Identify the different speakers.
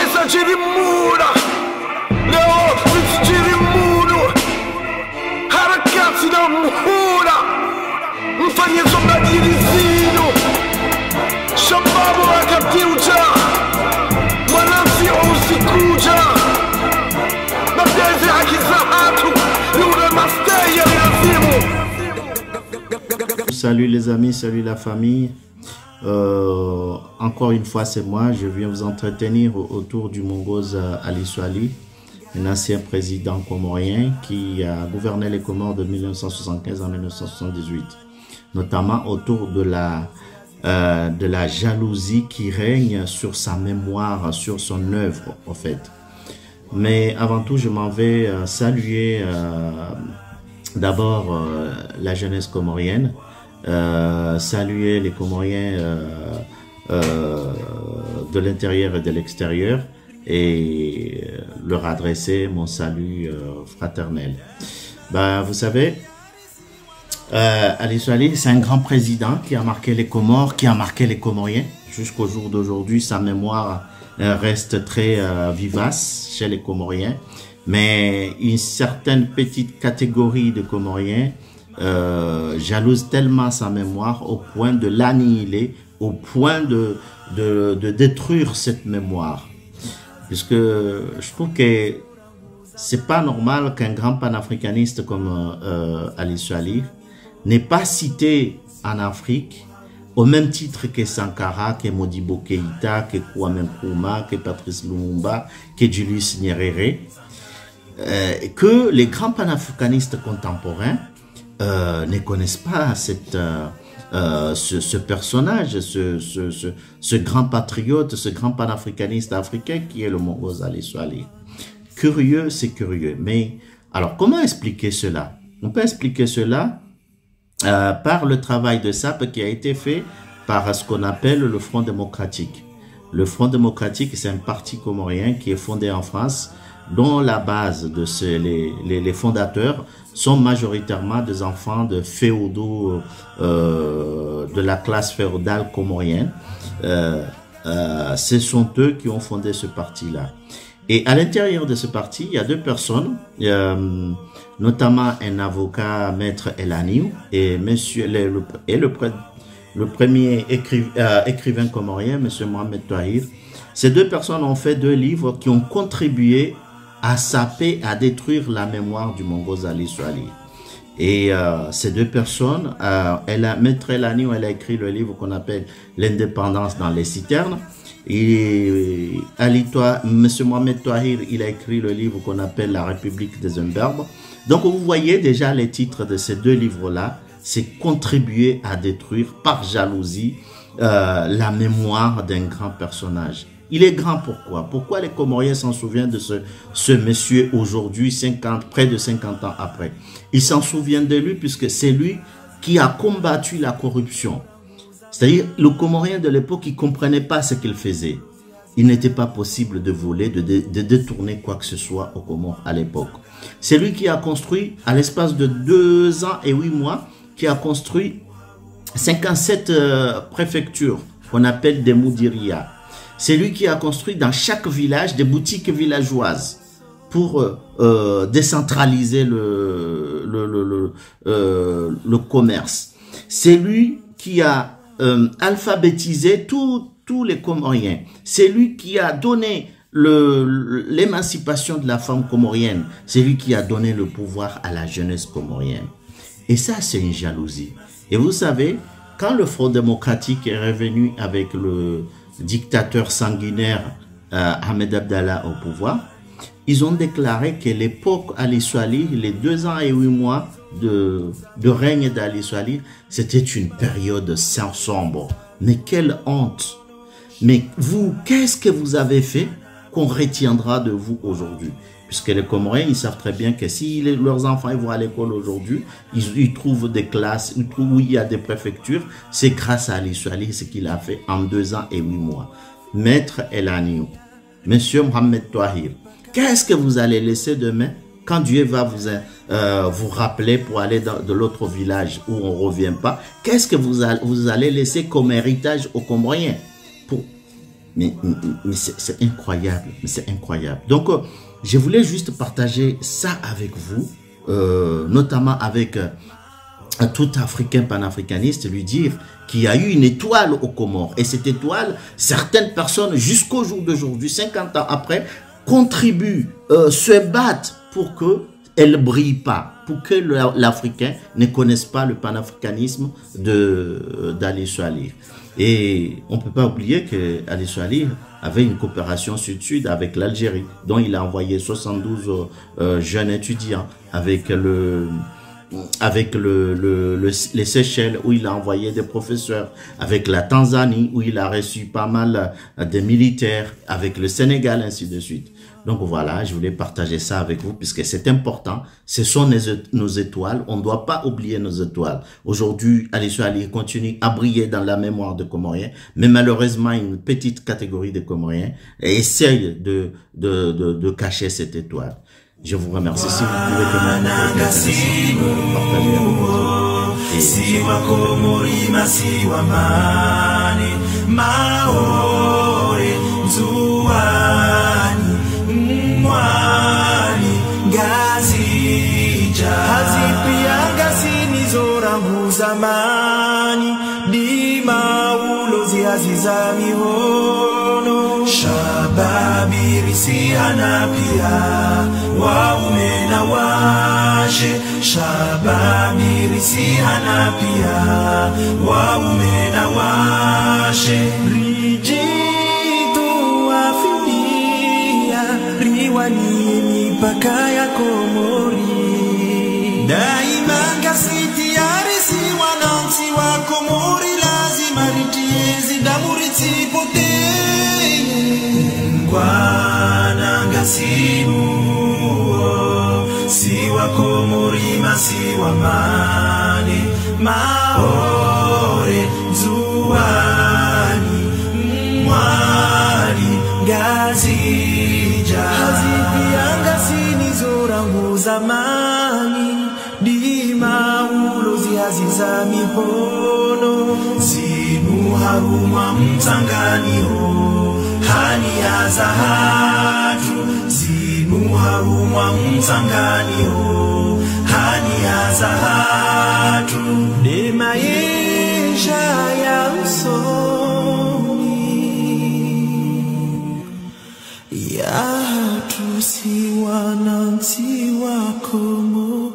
Speaker 1: Esagirimura leo Esagirimuru harakati na muhura mfanye zombajirizino shababu akatiuja mwanansi usikuja mabezi akizahatu lure masteya lazimu.
Speaker 2: Salut les amis, salut la famille. Encore une fois, c'est moi. Je viens vous entretenir autour du Mongoze Ali Souali, un ancien président comorien qui a gouverné les Comores de 1975 à 1978, notamment autour de la jalousie qui règne sur sa mémoire, sur son œuvre, en fait. Mais avant tout, je m'en vais saluer d'abord la jeunesse comorienne. Saluer les Comoriens de l'intérieur et de l'extérieur et leur adresser mon salut fraternel. Vous savez, Ali Souali, c'est un grand président qui a marqué les Comores, qui a marqué les Comoriens. Jusqu'au jour d'aujourd'hui, sa mémoire reste très vivace chez les Comoriens. Mais une certaine petite catégorie de Comoriens jalouse tellement sa mémoire au point de l'annihiler, au point de détruire cette mémoire. Puisque je trouve que c'est pas normal qu'un grand panafricaniste comme Ali Souali n'ait pas cité en Afrique, au même titre que Sankara, que Modibo Keïta, que Kwame Nkrumah, que Patrice Lumumba, que Julius Nyerere, que les grands panafricanistes contemporains ne connaissent pas ce personnage, ce grand patriote, ce grand panafricaniste africain qui est le Mongoze Ali Souali. Curieux, c'est curieux. Mais alors, comment expliquer cela? On peut expliquer cela par le travail de sape qui a été fait par ce qu'on appelle le Front démocratique. Le Front démocratique, c'est un parti comorien qui est fondé en France, dont la base de les fondateurs sont majoritairement des enfants de féodaux de la classe féodale comorienne. Ce sont eux qui ont fondé ce parti-là. Et à l'intérieur de ce parti, il y a deux personnes, notamment un avocat, Maître Elaniou, et le premier écrivain comorien, M. Mohamed Touahir. Ces deux personnes ont fait deux livres qui ont contribué à saper, à détruire la mémoire du Mongoze Ali Souali. Et ces deux personnes, Maître Elaniou, elle a écrit le livre qu'on appelle L'indépendance dans les citernes. Et M. Mohamed Touahir, il a écrit le livre qu'on appelle La République des Imberbes. Donc vous voyez déjà les titres de ces deux livres-là, c'est contribuer à détruire par jalousie la mémoire d'un grand personnage. Il est grand pourquoi? Pourquoi les Comoriens s'en souviennent de ce monsieur aujourd'hui, près de 50 ans après? Ils s'en souviennent de lui puisque c'est lui qui a combattu la corruption. C'est-à-dire, le Comorien de l'époque, il ne comprenait pas ce qu'il faisait. Il n'était pas possible de voler, de détourner quoi que ce soit aux Comores à l'époque. C'est lui qui a construit, à l'espace de 2 ans et 8 mois, qui a construit 57 préfectures qu'on appelle des Moudiria. C'est lui qui a construit dans chaque village des boutiques villageoises pour décentraliser le commerce. C'est lui qui a alphabétisé tous les Comoriens. C'est lui qui a donné l'émancipation de la femme comorienne. C'est lui qui a donné le pouvoir à la jeunesse comorienne. Et ça, c'est une jalousie. Et vous savez, quand le Front démocratique est revenu avec le dictateur sanguinaire Ahmed Abdallah au pouvoir, ils ont déclaré que l'époque Ali Souali, les 2 ans et 8 mois de règne d'Ali Souali, c'était une période sans sombre. Mais quelle honte! Mais vous, qu'est-ce que vous avez fait qu'on retiendra de vous aujourd'hui? Puisque les Comoriens, ils savent très bien que si leurs enfants ils vont à l'école aujourd'hui, ils trouvent des classes où il y a des préfectures, c'est grâce à Ali Souali, ce qu'il a fait en 2 ans et 8 mois. Maître El Agnew, Monsieur Mohamed Touahir, qu'est-ce que vous allez laisser demain quand Dieu va vous rappeler pour aller de l'autre village où on ne revient pas? Qu'est-ce que vous allez laisser comme héritage aux Comoriens? Mais c'est incroyable, c'est incroyable. Donc, je voulais juste partager ça avec vous, notamment avec tout Africain panafricaniste, lui dire qu'il y a eu une étoile aux Comores. Et cette étoile, certaines personnes, jusqu'au jour d'aujourd'hui, 50 ans après, contribuent, se battent pour qu'elle ne brille pas, pour que l'Africain ne connaisse pas le panafricanisme d'Ali Souali. Et on ne peut pas oublier qu'Ali Souali avait une coopération sud-sud avec l'Algérie, dont il a envoyé 72 jeunes étudiants, avec les Seychelles, où il a envoyé des professeurs, avec la Tanzanie, où il a reçu pas mal de militaires, avec le Sénégal, ainsi de suite. Donc voilà, je voulais partager ça avec vous, puisque c'est important. Ce sont nos étoiles. On ne doit pas oublier nos étoiles. Aujourd'hui, Ali Souali continue à briller dans la mémoire des Comoriens, mais malheureusement, une petite catégorie de Comoriens essaye de cacher cette étoile. Je vous remercie. Si vous pouvez partager
Speaker 3: zamani dima ulozi aziza mihono shababi risiana pia waume na washe shababi risiana pia waume na washe rijitu afidia riwani mipaka ya Komori daima ngasiti si wa Komori lazima ritiezi damuriti pote kwa ngasimu si wa Komori masi wa mane maore zuani mwali gazija hazipia ngasini zorangu zamani dima ulozi aziza mihono zinu haruma mtanganiro hani ya zahatu zinu haruma mtanganiro hani ya zahatu de maisha ya usoni ya tusiwa na ntiwa Komori.